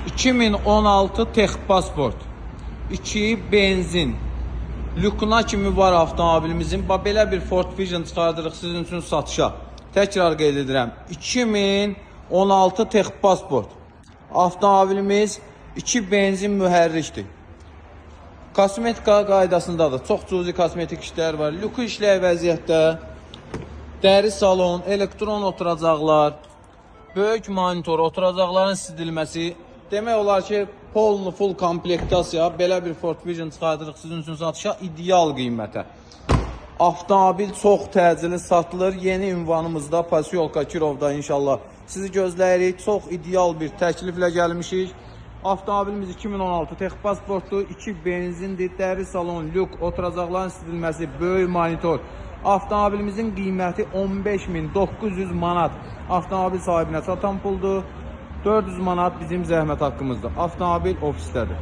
2016 Texpasport 2 benzin lükuna kimi var avtomobilimizin. Belə bir Ford Vision çıxardırıq sizin üçün satışa. Təkrar qeyd edirəm. 2016 Texpasport avtomobilimiz 2 benzin mühərrikdir. Kosmetika qaydasındadır. Çox cüzi kosmetik işlər var. Lükü işlək vəziyyətdə. Dəri salon, elektron oturacaqlar, böyük monitor, oturacaqların sidilməsi. Demək olar ki, full komplektasiya belə bir Ford Vision çıxardırıq sizin üçün satışa ideal qiymətə. Avtomobil çox təcili satılır. Yeni ünvanımızda Posyolka Kirovda inşallah sizi gözləyirik. Çox ideal bir təkliflə gəlmişik. Avtomobilimiz 2016 Texpasportdur. 2 benzindir. Dəri salon, lük, oturacaqların sidilməsi, böyük monitor. Avtomobilimizin qiyməti 15.900 manat. Avtomobil sahibinə çatan puldur. 400 manat bizim zəhmət haqqımızdır. Avtomobil ofisdədir.